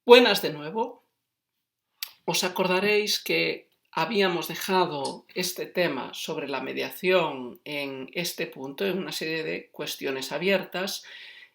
Buenas de nuevo. Os acordaréis que habíamos dejado este tema sobre la mediación en este punto, en una serie de cuestiones abiertas,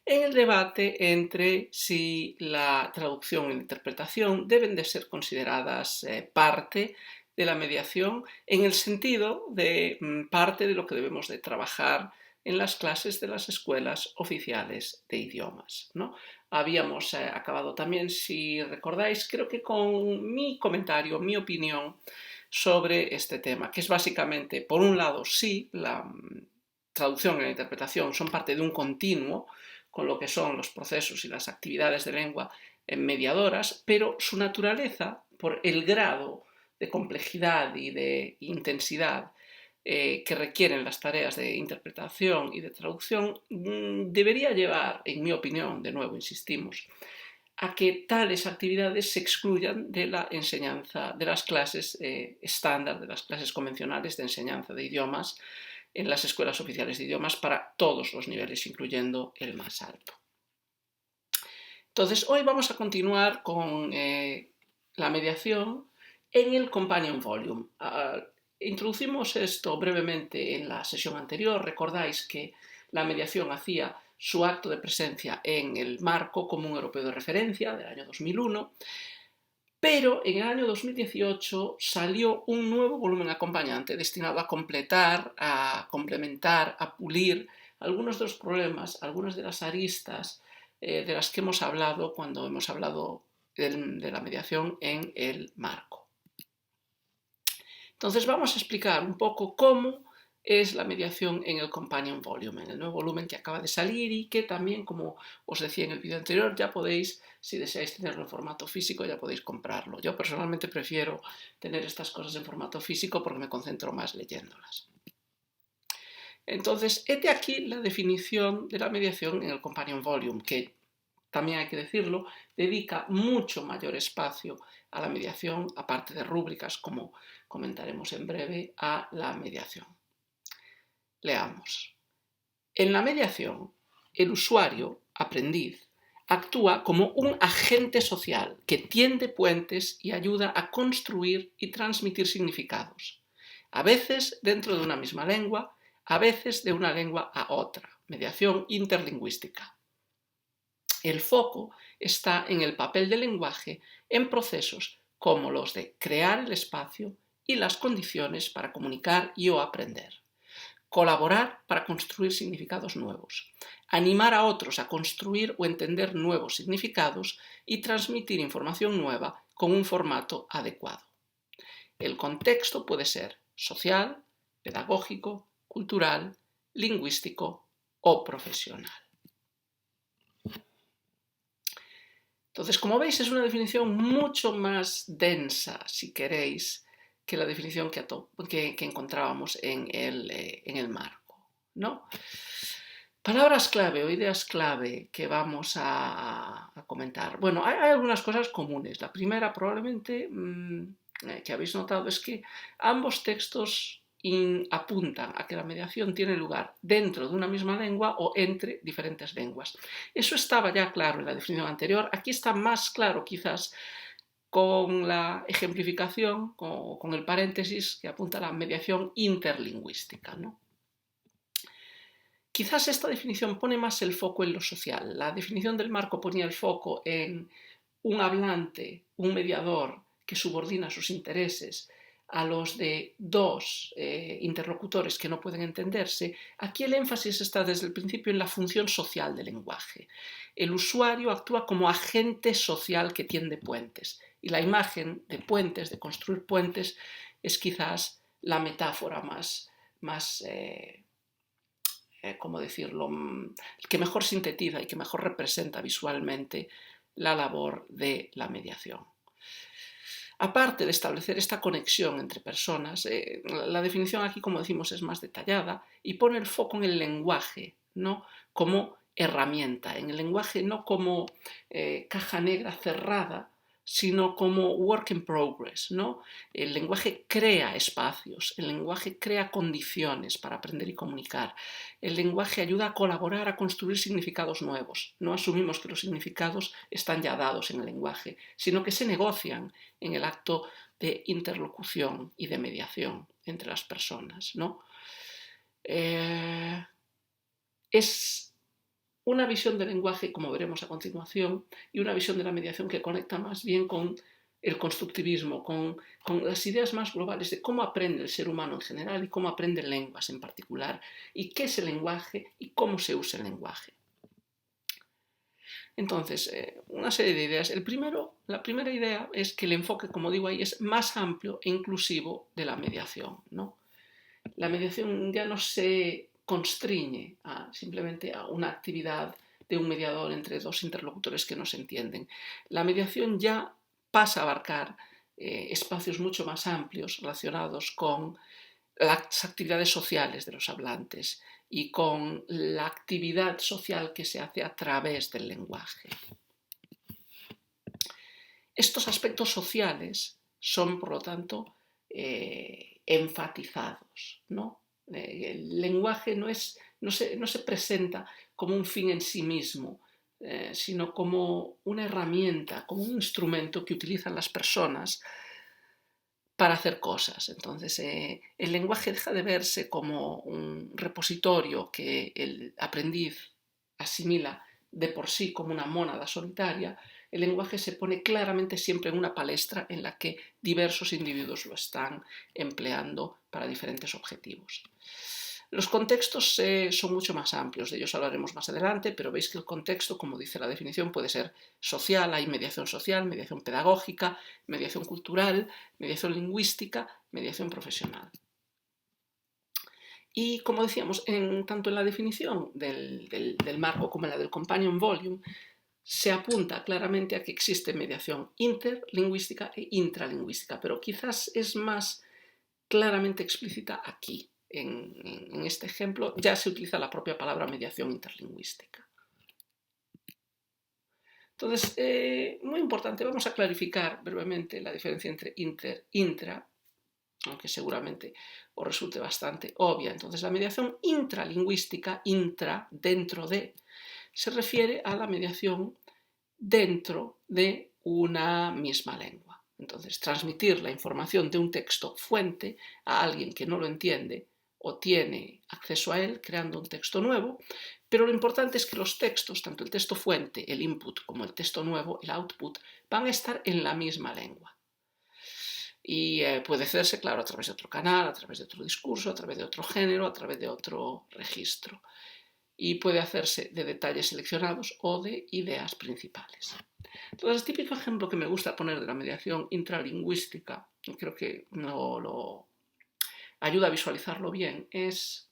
en el debate entre si la traducción y la interpretación deben de ser consideradas parte de la mediación, en el sentido de parte de lo que debemos de trabajar en las clases de las escuelas oficiales de idiomas, ¿no? Habíamos acabado también, si recordáis, creo que con mi comentario, mi opinión sobre este tema, que es básicamente, por un lado, sí, la traducción y la interpretación son parte de un continuo con lo que son los procesos y las actividades de lengua mediadoras, pero su naturaleza, por el grado de complejidad y de intensidad que requieren las tareas de interpretación y de traducción, debería llevar, en mi opinión, de nuevo insistimos, a que tales actividades se excluyan de la enseñanza, de las clases estándar, de las clases convencionales de enseñanza de idiomas en las escuelas oficiales de idiomas para todos los niveles, incluyendo el más alto. Entonces, hoy vamos a continuar con la mediación en el Companion Volume. Introducimos esto brevemente en la sesión anterior. Recordáis que la mediación hacía su acto de presencia en el Marco Común Europeo de Referencia del año 2001, pero en el año 2018 salió un nuevo volumen acompañante destinado a completar, a complementar, a pulir algunos de los problemas, algunas de las aristas de las que hemos hablado cuando hemos hablado de la mediación en el Marco. Entonces vamos a explicar un poco cómo es la mediación en el Companion Volume, en el nuevo volumen que acaba de salir y que también, como os decía en el vídeo anterior, ya podéis, si deseáis tenerlo en formato físico, ya podéis comprarlo. Yo personalmente prefiero tener estas cosas en formato físico porque me concentro más leyéndolas. Entonces, hete aquí la definición de la mediación en el Companion Volume, que también hay que decirlo, dedica mucho mayor espacio a la mediación, aparte de rúbricas, como comentaremos en breve, a la mediación. Leamos. En la mediación, el usuario, aprendiz, actúa como un agente social que tiende puentes y ayuda a construir y transmitir significados, a veces dentro de una misma lengua, a veces de una lengua a otra, mediación interlingüística. El foco está en el papel del lenguaje en procesos como los de crear el espacio y las condiciones para comunicar y o aprender. Colaborar para construir significados nuevos. Animar a otros a construir o entender nuevos significados y transmitir información nueva con un formato adecuado. El contexto puede ser social, pedagógico, cultural, lingüístico o profesional. Entonces, como veis, es una definición mucho más densa, si queréis, que la definición que encontrábamos en el marco, ¿no? Palabras clave o ideas clave que vamos a comentar. Bueno, hay algunas cosas comunes. La primera, probablemente, que habéis notado, es que ambos textos apuntan a que la mediación tiene lugar dentro de una misma lengua o entre diferentes lenguas. Eso estaba ya claro en la definición anterior. Aquí está más claro, quizás, con la ejemplificación, con el paréntesis que apunta a la mediación interlingüística, ¿no? Quizás esta definición pone más el foco en lo social. La definición del marco ponía el foco en un hablante, un mediador que subordina sus intereses a los de dos interlocutores que no pueden entenderse. Aquí el énfasis está desde el principio en la función social del lenguaje. El usuario actúa como agente social que tiende puentes. Y la imagen de puentes, de construir puentes, es quizás la metáfora más ¿cómo decirlo?, que mejor sintetiza y que mejor representa visualmente la labor de la mediación. Aparte de establecer esta conexión entre personas, la definición aquí, como decimos, es más detallada y pone el foco en el lenguaje, ¿no?, como herramienta, en el lenguaje no como caja negra cerrada, sino como work in progress, ¿no? El lenguaje crea espacios, el lenguaje crea condiciones para aprender y comunicar. El lenguaje ayuda a colaborar, a construir significados nuevos. No asumimos que los significados están ya dados en el lenguaje, sino que se negocian en el acto de interlocución y de mediación entre las personas, ¿no? Es una visión del lenguaje, como veremos a continuación, y una visión de la mediación que conecta más bien con el constructivismo, con las ideas más globales de cómo aprende el ser humano en general y cómo aprende lenguas en particular, y qué es el lenguaje y cómo se usa el lenguaje. Entonces, una serie de ideas. La primera idea es que el enfoque, como digo ahí, es más amplio e inclusivo de la mediación, ¿no? La mediación ya no se constriñe simplemente a una actividad de un mediador entre dos interlocutores que no se entienden. La mediación ya pasa a abarcar espacios mucho más amplios relacionados con las actividades sociales de los hablantes y con la actividad social que se hace a través del lenguaje. Estos aspectos sociales son, por lo tanto, enfatizados, ¿no? El lenguaje no se presenta como un fin en sí mismo, sino como una herramienta, como un instrumento que utilizan las personas para hacer cosas. Entonces, el lenguaje deja de verse como un repositorio que el aprendiz asimila de por sí como una mónada solitaria. El lenguaje se pone claramente siempre en una palestra en la que diversos individuos lo están empleando para diferentes objetivos. Los contextos son mucho más amplios, de ellos hablaremos más adelante, pero veis que el contexto, como dice la definición, puede ser social, hay mediación social, mediación pedagógica, mediación cultural, mediación lingüística, mediación profesional. Y como decíamos, tanto en la definición del marco como en la del companion volume, se apunta claramente a que existe mediación interlingüística e intralingüística, pero quizás es más claramente explícita aquí. En este ejemplo ya se utiliza la propia palabra mediación interlingüística. Entonces, muy importante, vamos a clarificar brevemente la diferencia entre intra, aunque seguramente os resulte bastante obvia. Entonces, la mediación intralingüística, dentro de, se refiere a la mediación dentro de una misma lengua. Entonces, transmitir la información de un texto fuente a alguien que no lo entiende o tiene acceso a él, creando un texto nuevo, pero lo importante es que los textos, tanto el texto fuente, el input, como el texto nuevo, el output, van a estar en la misma lengua. Y puede hacerse, claro, a través de otro canal, a través de otro discurso, a través de otro género, a través de otro registro. Y puede hacerse de detalles seleccionados o de ideas principales. Entonces, el típico ejemplo que me gusta poner de la mediación intralingüística, y creo que lo ayuda a visualizarlo bien, es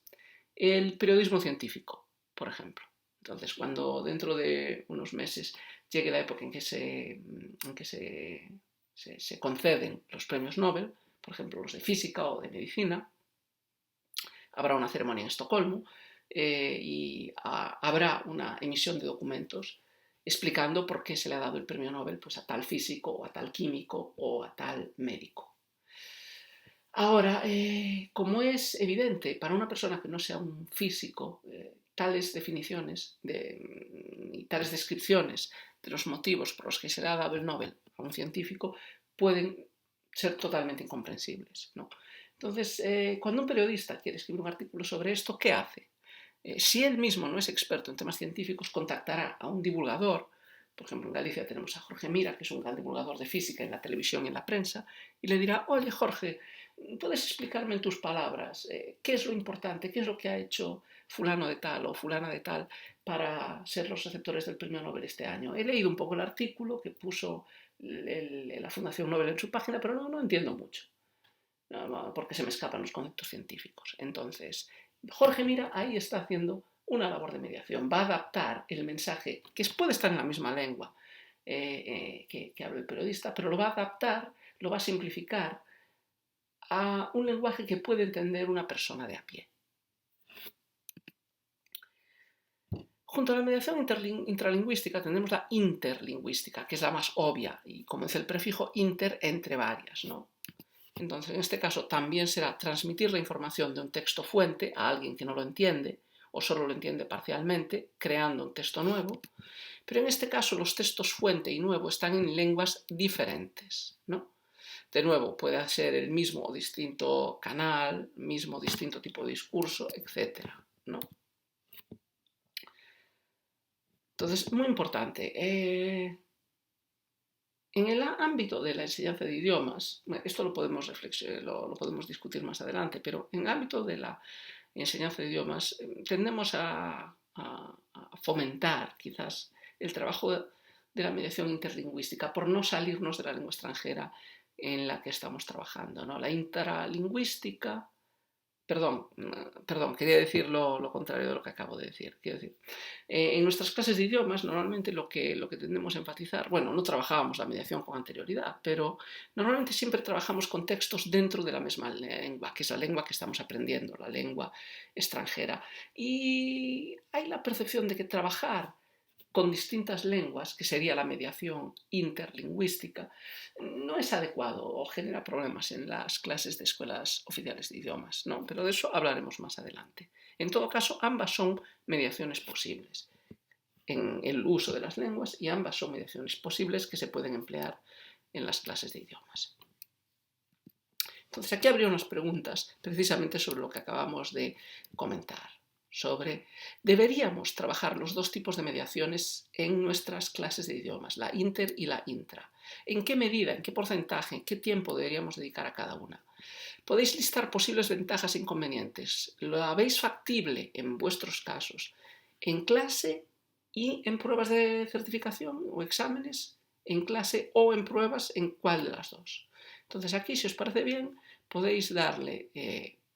el periodismo científico, por ejemplo. Entonces, cuando dentro de unos meses llegue la época en que se conceden los premios Nobel, por ejemplo los de física o de medicina, habrá una ceremonia en Estocolmo y habrá una emisión de documentos explicando por qué se le ha dado el premio Nobel pues, a tal físico o a tal químico o a tal médico. Ahora, como es evidente para una persona que no sea un físico, tales definiciones y tales descripciones de los motivos por los que se le ha dado el Nobel a un científico pueden ser totalmente incomprensibles, ¿no? Entonces, cuando un periodista quiere escribir un artículo sobre esto, ¿qué hace? Si él mismo no es experto en temas científicos, contactará a un divulgador. Por ejemplo, en Galicia tenemos a Jorge Mira, que es un gran divulgador de física en la televisión y en la prensa, y le dirá, oye Jorge, ¿puedes explicarme en tus palabras qué es lo importante, qué es lo que ha hecho fulano de tal o fulana de tal para ser los receptores del premio Nobel este año? He leído un poco el artículo que puso la Fundación Nobel en su página, pero no entiendo mucho, porque se me escapan los conceptos científicos. Entonces, Jorge Mira ahí está haciendo una labor de mediación, va a adaptar el mensaje, que puede estar en la misma lengua que habla el periodista, pero lo va a adaptar, lo va a simplificar a un lenguaje que puede entender una persona de a pie. Junto a la mediación intralingüística tenemos la interlingüística, que es la más obvia, y como dice el prefijo inter, entre varias, ¿no? Entonces, en este caso también será transmitir la información de un texto fuente a alguien que no lo entiende o solo lo entiende parcialmente, creando un texto nuevo, pero en este caso los textos fuente y nuevo están en lenguas diferentes, ¿no? De nuevo, puede ser el mismo o distinto canal, mismo o distinto tipo de discurso, etc., ¿no? Entonces, muy importante. En el ámbito de la enseñanza de idiomas, esto lo podemos discutir más adelante, pero en el ámbito de la enseñanza de idiomas tendemos a fomentar quizás el trabajo de la mediación interlingüística por no salirnos de la lengua extranjera en la que estamos trabajando, ¿no? La intralingüística. Perdón, quería decir lo contrario de lo que acabo de decir. Quiero decir, en nuestras clases de idiomas normalmente lo que tendemos a enfatizar, bueno, no trabajábamos la mediación con anterioridad, pero normalmente siempre trabajamos con textos dentro de la misma lengua, que es la lengua que estamos aprendiendo, la lengua extranjera. Y hay la percepción de que trabajar con distintas lenguas, que sería la mediación interlingüística, no es adecuado o genera problemas en las clases de escuelas oficiales de idiomas, ¿no? Pero de eso hablaremos más adelante. En todo caso, ambas son mediaciones posibles en el uso de las lenguas y ambas son mediaciones posibles que se pueden emplear en las clases de idiomas. Entonces, aquí habría unas preguntas precisamente sobre lo que acabamos de comentar. Deberíamos trabajar los dos tipos de mediaciones en nuestras clases de idiomas, la inter y la intra. ¿En qué medida, en qué porcentaje, en qué tiempo deberíamos dedicar a cada una? Podéis listar posibles ventajas e inconvenientes. ¿Lo habéis factible en vuestros casos en clase y en pruebas de certificación o exámenes? ¿En clase o en pruebas? ¿En cuál de las dos? Entonces aquí, si os parece bien, podéis darle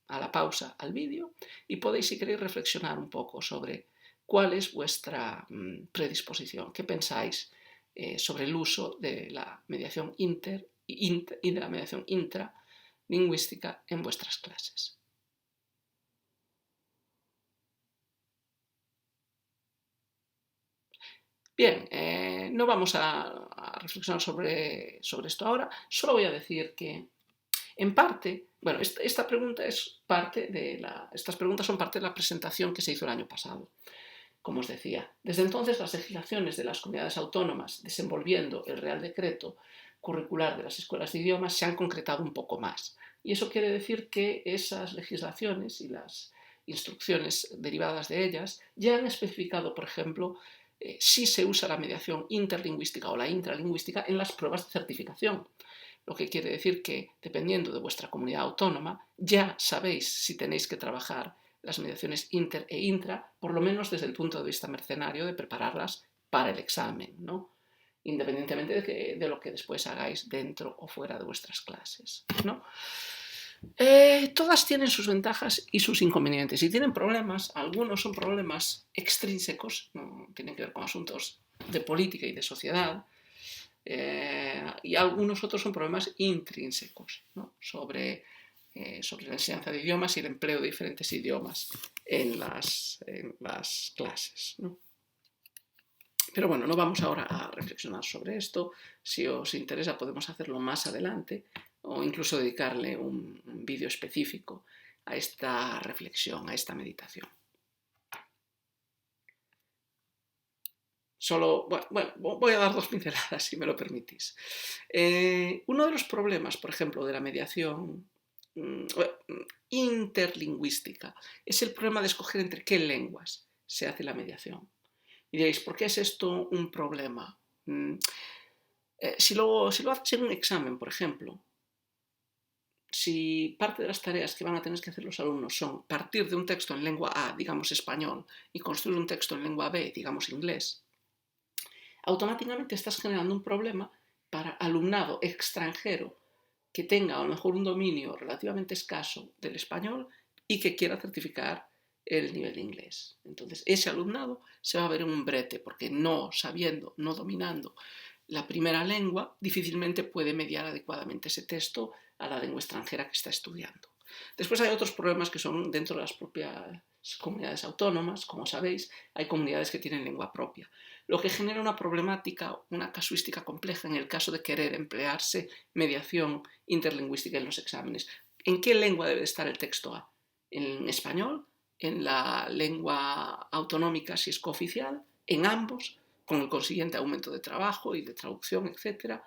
a la pausa al vídeo y podéis, si queréis, reflexionar un poco sobre cuál es vuestra predisposición, qué pensáis sobre el uso de la mediación inter y de la mediación intralingüística en vuestras clases. Bien, no vamos a reflexionar sobre esto ahora, solo voy a decir que en parte, bueno, esta pregunta es parte estas preguntas son parte de la presentación que se hizo el año pasado. Como os decía, desde entonces las legislaciones de las comunidades autónomas desenvolviendo el Real Decreto curricular de las escuelas de idiomas se han concretado un poco más. Y eso quiere decir que esas legislaciones y las instrucciones derivadas de ellas ya han especificado, por ejemplo, si se usa la mediación interlingüística o la intralingüística en las pruebas de certificación. Lo que quiere decir que, dependiendo de vuestra comunidad autónoma, ya sabéis si tenéis que trabajar las mediaciones inter e intra, por lo menos desde el punto de vista mercenario de prepararlas para el examen, ¿no? Independientemente de lo que después hagáis dentro o fuera de vuestras clases, ¿no? Todas tienen sus ventajas y sus inconvenientes y tienen problemas. Algunos son problemas extrínsecos, ¿no? Tienen que ver con asuntos de política y de sociedad, y algunos otros son problemas intrínsecos, ¿no? sobre la enseñanza de idiomas y el empleo de diferentes idiomas en las clases, ¿no? Pero bueno, no vamos ahora a reflexionar sobre esto. Si os interesa podemos hacerlo más adelante o incluso dedicarle un vídeo específico a esta reflexión, a esta meditación. Solo, bueno, voy a dar dos pinceladas, si me lo permitís. Uno de los problemas, por ejemplo, de la mediación interlingüística es el problema de escoger entre qué lenguas se hace la mediación. Y diréis, ¿por qué es esto un problema? Si lo haces en un examen, por ejemplo, si parte de las tareas que van a tener que hacer los alumnos son partir de un texto en lengua A, digamos español, y construir un texto en lengua B, digamos inglés, automáticamente estás generando un problema para alumnado extranjero que tenga a lo mejor un dominio relativamente escaso del español y que quiera certificar el nivel de inglés. Entonces, ese alumnado se va a ver en un brete porque no sabiendo, no dominando la primera lengua, difícilmente puede mediar adecuadamente ese texto a la lengua extranjera que está estudiando. Después hay otros problemas que son dentro de las propias comunidades autónomas, como sabéis, hay comunidades que tienen lengua propia, lo que genera una problemática, una casuística compleja en el caso de querer emplearse mediación interlingüística en los exámenes. ¿En qué lengua debe estar el texto A? ¿En español? ¿En la lengua autonómica si es cooficial? ¿En ambos? Con el consiguiente aumento de trabajo y de traducción, etcétera.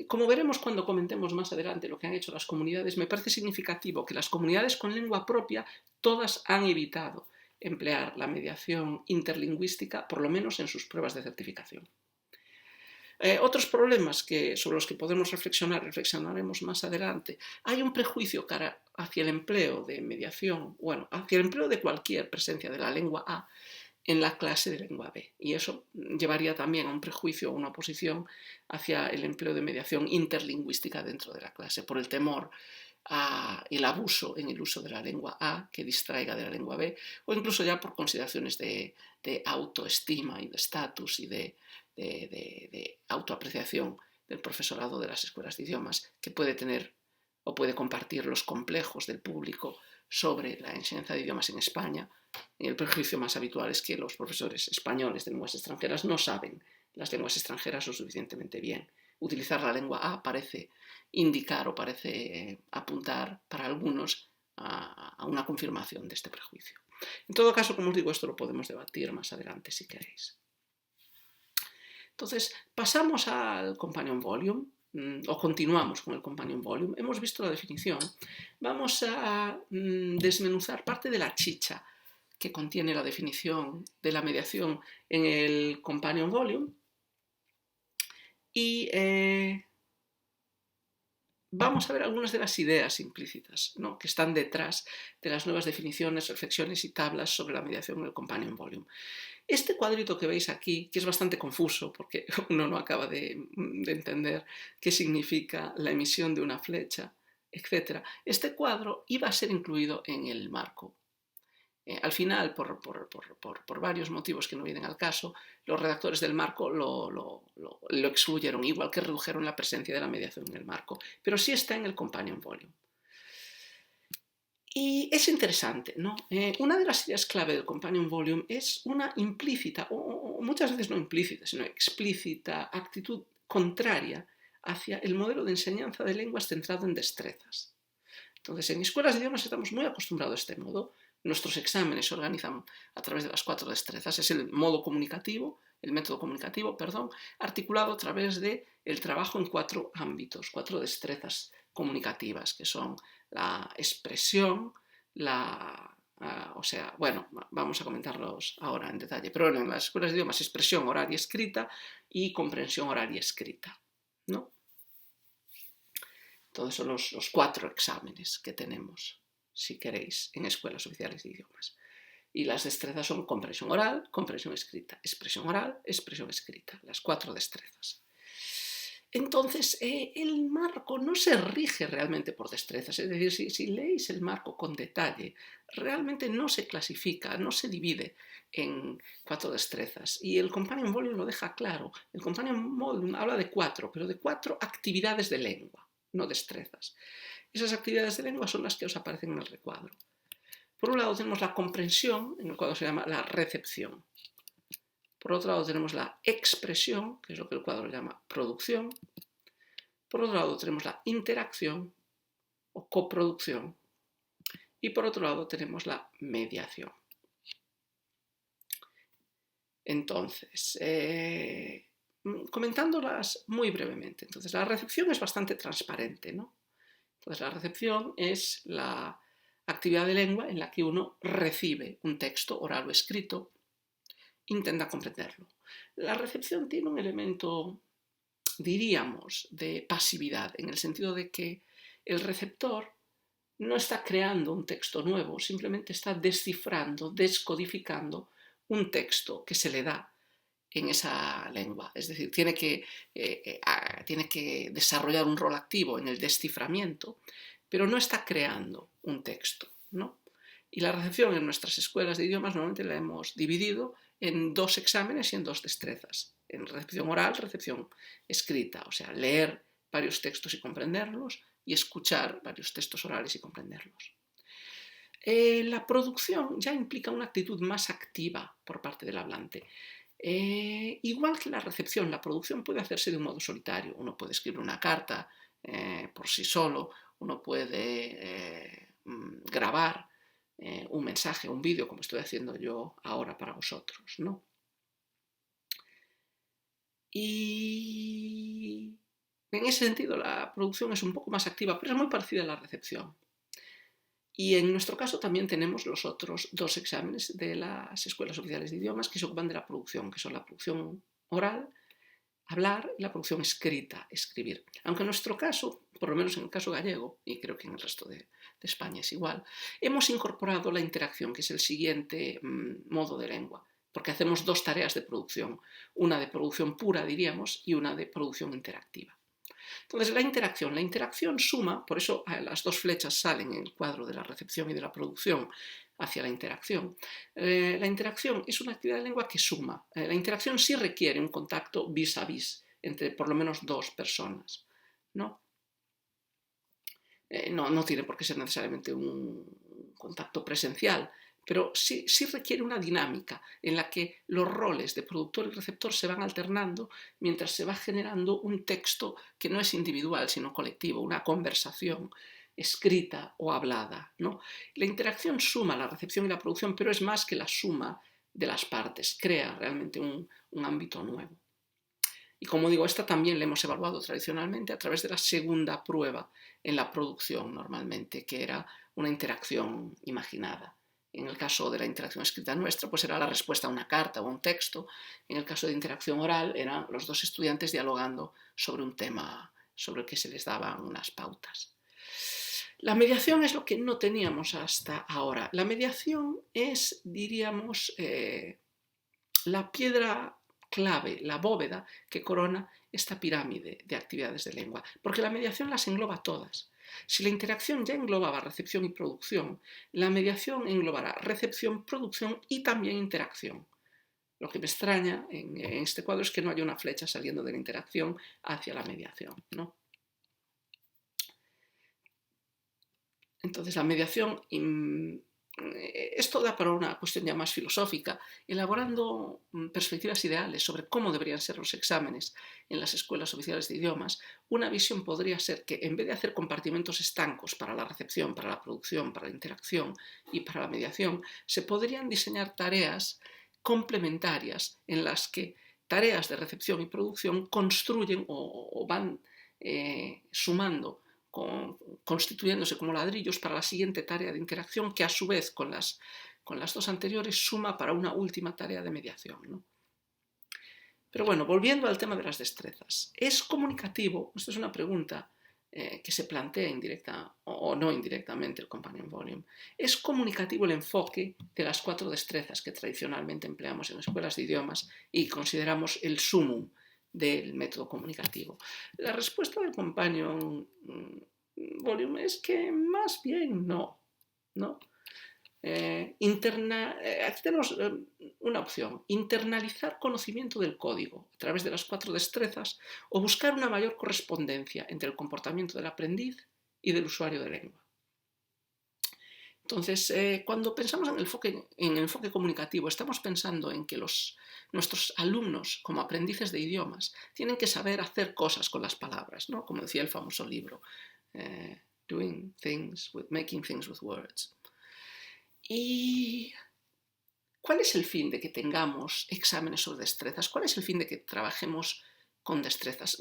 Como veremos cuando comentemos más adelante lo que han hecho las comunidades, me parece significativo que las comunidades con lengua propia todas han evitado emplear la mediación interlingüística, por lo menos en sus pruebas de certificación. Otros problemas sobre los que podemos reflexionaremos más adelante. Hay un prejuicio hacia el empleo de mediación, bueno, hacia el empleo de cualquier presencia de la lengua A en la clase de lengua B. Y eso llevaría también a un prejuicio o una oposición hacia el empleo de mediación interlingüística dentro de la clase, por el temor al abuso en el uso de la lengua A que distraiga de la lengua B, o incluso ya por consideraciones de autoestima y de estatus y de autoapreciación del profesorado de las escuelas de idiomas, que puede tener o puede compartir los complejos del público sobre la enseñanza de idiomas en España. El prejuicio más habitual es que los profesores españoles de lenguas extranjeras no saben las lenguas extranjeras lo suficientemente bien. Utilizar la lengua A parece indicar o parece apuntar para algunos a una confirmación de este prejuicio. En todo caso, como os digo, esto lo podemos debatir más adelante si queréis. Entonces, pasamos al Companion Volume, o continuamos con el Companion Volume. Hemos visto la definición. Vamos a desmenuzar parte de la chicha que contiene la definición de la mediación en el Companion Volume y vamos a ver algunas de las ideas implícitas, ¿no?, que están detrás de las nuevas definiciones, reflexiones y tablas sobre la mediación en el Companion Volume. Este cuadrito que veis aquí, que es bastante confuso porque uno no acaba de entender qué significa la emisión de una flecha, etc. Este cuadro iba a ser incluido en el marco. Al final, por varios motivos que no vienen al caso, los redactores del marco lo excluyeron, igual que redujeron la presencia de la mediación en el marco, pero sí está en el Companion Volume. Y es interesante, ¿no? Una de las ideas clave del Companion Volume es una implícita, o muchas veces no implícita, sino explícita actitud contraria hacia el modelo de enseñanza de lenguas centrado en destrezas. Entonces, en escuelas de idiomas estamos muy acostumbrados a este modo. Nuestros exámenes se organizan a través de las 4 destrezas. Es el método comunicativo, articulado a través del trabajo en 4 ámbitos, 4 destrezas comunicativas, que son la expresión, vamos a comentarlos ahora en detalle, pero en las escuelas de idiomas, expresión oral y escrita y comprensión oral y escrita, ¿no? Todos son los 4 exámenes que tenemos, si queréis, en escuelas oficiales de idiomas. Y las destrezas son comprensión oral, comprensión escrita, expresión oral, expresión escrita, las 4 destrezas. Entonces, el marco no se rige realmente por destrezas, es decir, si leéis el marco con detalle, realmente no se clasifica, no se divide en 4 destrezas. Y el Companion Volume lo deja claro. El Companion Volume habla de 4, pero de 4 actividades de lengua, no destrezas. Esas actividades de lengua son las que os aparecen en el recuadro. Por un lado tenemos la comprensión, en el cuadro se llama la recepción. Por otro lado tenemos la expresión, que es lo que el cuadro llama producción. Por otro lado tenemos la interacción o coproducción. Y por otro lado tenemos la mediación. Entonces, comentándolas muy brevemente. Entonces, la recepción es bastante transparente, ¿no? Entonces, la recepción es la actividad de lengua en la que uno recibe un texto oral o escrito, intenta comprenderlo. La recepción tiene un elemento, diríamos, de pasividad, en el sentido de que el receptor no está creando un texto nuevo, simplemente está descifrando, descodificando un texto que se le da en esa lengua. Es decir, tiene que desarrollar un rol activo en el desciframiento, pero no está creando un texto, ¿no? Y la recepción en nuestras escuelas de idiomas normalmente la hemos dividido en 2 exámenes y en 2 destrezas. En recepción oral, recepción escrita, o sea, leer varios textos y comprenderlos, y escuchar varios textos orales y comprenderlos. La producción ya implica una actitud más activa por parte del hablante. Igual que la recepción, la producción puede hacerse de un modo solitario. Uno puede escribir una carta por sí solo, uno puede grabar un mensaje, un vídeo, como estoy haciendo yo ahora para vosotros, ¿no? Y en ese sentido la producción es un poco más activa, pero es muy parecida a la recepción. Y en nuestro caso también tenemos los otros dos exámenes de las escuelas oficiales de idiomas que se ocupan de la producción, que son la producción oral, hablar, y la producción escrita, escribir. Aunque en nuestro caso, por lo menos en el caso gallego, y creo que en el resto de España es igual, hemos incorporado la interacción, que es el siguiente modo de lengua, porque hacemos dos tareas de producción, una de producción pura, diríamos, y una de producción interactiva. Entonces, la interacción suma, por eso las dos flechas salen en el cuadro de la recepción y de la producción hacia la interacción. La interacción es una actividad de lengua que suma. La interacción sí requiere un contacto vis a vis entre por lo menos dos personas, ¿no? No tiene por qué ser necesariamente un contacto presencial, pero sí requiere una dinámica en la que los roles de productor y receptor se van alternando mientras se va generando un texto que no es individual, sino colectivo, una conversación escrita o hablada, ¿no? La interacción suma la recepción y la producción, pero es más que la suma de las partes, crea realmente un ámbito nuevo. Y como digo, esta también la hemos evaluado tradicionalmente a través de la segunda prueba en la producción normalmente, que era una interacción imaginada. En el caso de la interacción escrita nuestra, pues era la respuesta a una carta o a un texto. En el caso de interacción oral, eran los dos estudiantes dialogando sobre un tema sobre el que se les daban unas pautas. La mediación es lo que no teníamos hasta ahora. La mediación es, diríamos, la piedra clave, la bóveda que corona esta pirámide de actividades de lengua, porque la mediación las engloba todas. Si la interacción ya englobaba recepción y producción, la mediación englobará recepción, producción y también interacción. Lo que me extraña en este cuadro es que no haya una flecha saliendo de la interacción hacia la mediación, ¿no? Entonces, la mediación, esto da para una cuestión ya más filosófica, elaborando perspectivas ideales sobre cómo deberían ser los exámenes en las escuelas oficiales de idiomas. Una visión podría ser que, en vez de hacer compartimentos estancos para la recepción, para la producción, para la interacción y para la mediación, se podrían diseñar tareas complementarias en las que tareas de recepción y producción construyen o van sumando, constituyéndose como ladrillos para la siguiente tarea de interacción, que a su vez con las dos anteriores suma para una última tarea de mediación, ¿no? Pero bueno, volviendo al tema de las destrezas, ¿es comunicativo? Esta es una pregunta que se plantea indirecta o no indirectamente el Companion Volume. ¿Es comunicativo el enfoque de las 4 destrezas que tradicionalmente empleamos en escuelas de idiomas y consideramos el sumum del método comunicativo? La respuesta del Companion Volume es que más bien no, ¿no? Aquí tenemos una opción: internalizar conocimiento del código a través de las 4 destrezas o buscar una mayor correspondencia entre el comportamiento del aprendiz y del usuario de lengua. Entonces, cuando pensamos en el enfoque comunicativo, estamos pensando en que nuestros alumnos, como aprendices de idiomas, tienen que saber hacer cosas con las palabras, ¿no? Como decía el famoso libro, Making Things with Words. ¿Y cuál es el fin de que tengamos exámenes sobre destrezas? ¿Cuál es el fin de que trabajemos con destrezas?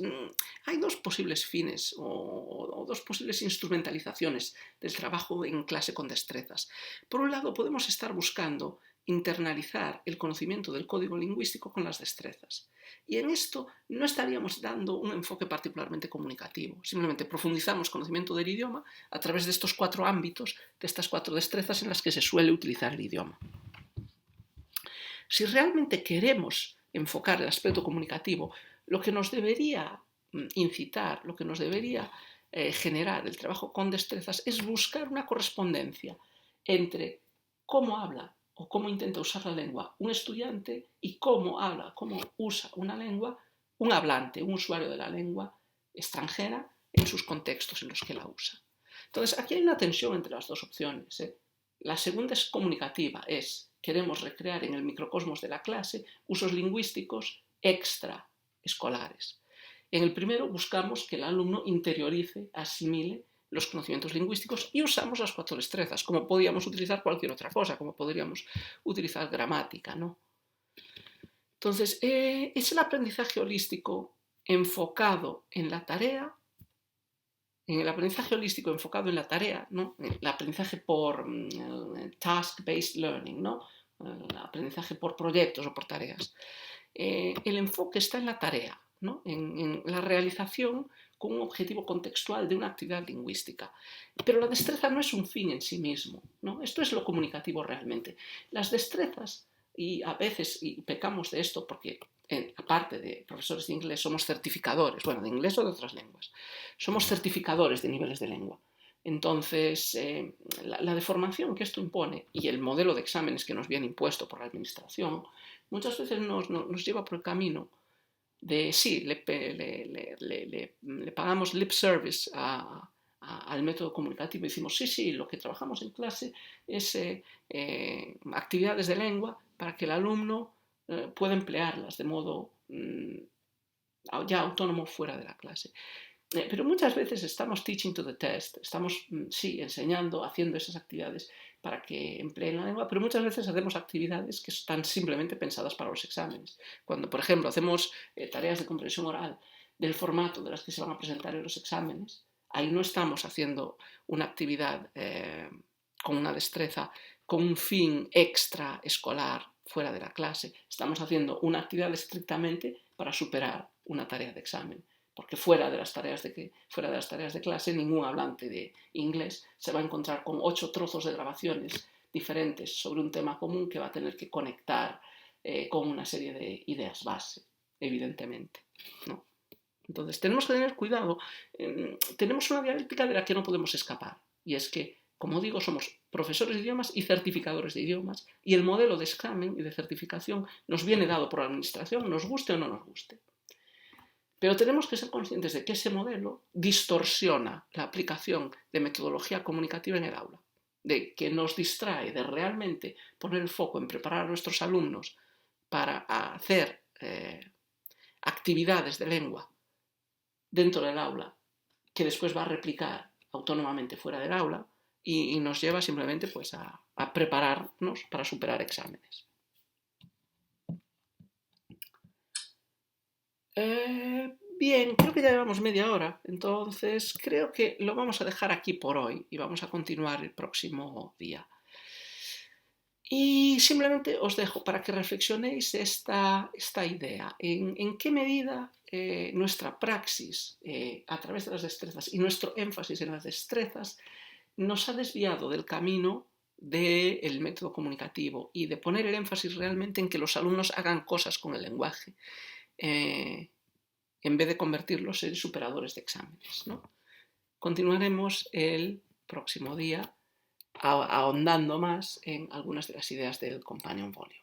Hay dos posibles fines o dos posibles instrumentalizaciones del trabajo en clase con destrezas. Por un lado, podemos estar buscando internalizar el conocimiento del código lingüístico con las destrezas. Y en esto no estaríamos dando un enfoque particularmente comunicativo. Simplemente profundizamos conocimiento del idioma a través de estos 4 ámbitos, de estas 4 destrezas en las que se suele utilizar el idioma. Si realmente queremos enfocar el aspecto comunicativo, lo que nos debería incitar, lo que nos debería generar el trabajo con destrezas es buscar una correspondencia entre cómo habla o cómo intenta usar la lengua un estudiante y cómo habla, cómo usa una lengua un hablante, un usuario de la lengua extranjera en sus contextos en los que la usa. Entonces, aquí hay una tensión entre las dos opciones. La segunda es comunicativa, queremos recrear en el microcosmos de la clase usos lingüísticos extraescolares. En el primero buscamos que el alumno interiorice, asimile los conocimientos lingüísticos y usamos las 4 destrezas, como podríamos utilizar cualquier otra cosa, como podríamos utilizar gramática, ¿no? Entonces, es el aprendizaje holístico enfocado en la tarea, en el aprendizaje holístico enfocado en la tarea, ¿no? El aprendizaje por task-based learning, ¿no? El aprendizaje por proyectos o por tareas. El enfoque está en la tarea, ¿no? En la realización con un objetivo contextual de una actividad lingüística. Pero la destreza no es un fin en sí mismo, ¿no? Esto es lo comunicativo realmente. Las destrezas, y a veces y pecamos de esto porque aparte de profesores de inglés somos certificadores, bueno, de inglés o de otras lenguas, somos certificadores de niveles de lengua. Entonces, la deformación que esto impone y el modelo de exámenes que nos viene impuesto por la administración muchas veces nos lleva por el camino de, sí, le pagamos lip service al método comunicativo y decimos, sí, lo que trabajamos en clase es actividades de lengua para que el alumno pueda emplearlas de modo ya autónomo fuera de la clase. Pero muchas veces estamos teaching to the test, estamos, sí, enseñando, haciendo esas actividades para que empleen la lengua, pero muchas veces hacemos actividades que están simplemente pensadas para los exámenes. Cuando, por ejemplo, hacemos tareas de comprensión oral del formato de las que se van a presentar en los exámenes, ahí no estamos haciendo una actividad con una destreza, con un fin extraescolar fuera de la clase. Estamos haciendo una actividad estrictamente para superar una tarea de examen. Porque fuera de las tareas de clase ningún hablante de inglés se va a encontrar con 8 trozos de grabaciones diferentes sobre un tema común que va a tener que conectar con una serie de ideas base, evidentemente, ¿no? Entonces tenemos que tener cuidado, tenemos una dialéctica de la que no podemos escapar, y es que, como digo, somos profesores de idiomas y certificadores de idiomas, y el modelo de examen y de certificación nos viene dado por la administración, nos guste o no nos guste. Pero tenemos que ser conscientes de que ese modelo distorsiona la aplicación de metodología comunicativa en el aula, de que nos distrae de realmente poner el foco en preparar a nuestros alumnos para hacer actividades de lengua dentro del aula, que después va a replicar autónomamente fuera del aula y nos lleva simplemente pues, a prepararnos para superar exámenes. Bien, creo que ya llevamos media hora, entonces creo que lo vamos a dejar aquí por hoy y vamos a continuar el próximo día. Y simplemente os dejo para que reflexionéis esta idea. ¿En qué medida nuestra praxis a través de las destrezas y nuestro énfasis en las destrezas nos ha desviado del camino del método comunicativo y de poner el énfasis realmente en que los alumnos hagan cosas con el lenguaje? En vez de convertirlos en superadores de exámenes, ¿no? Continuaremos el próximo día ahondando más en algunas de las ideas del Companion Volume.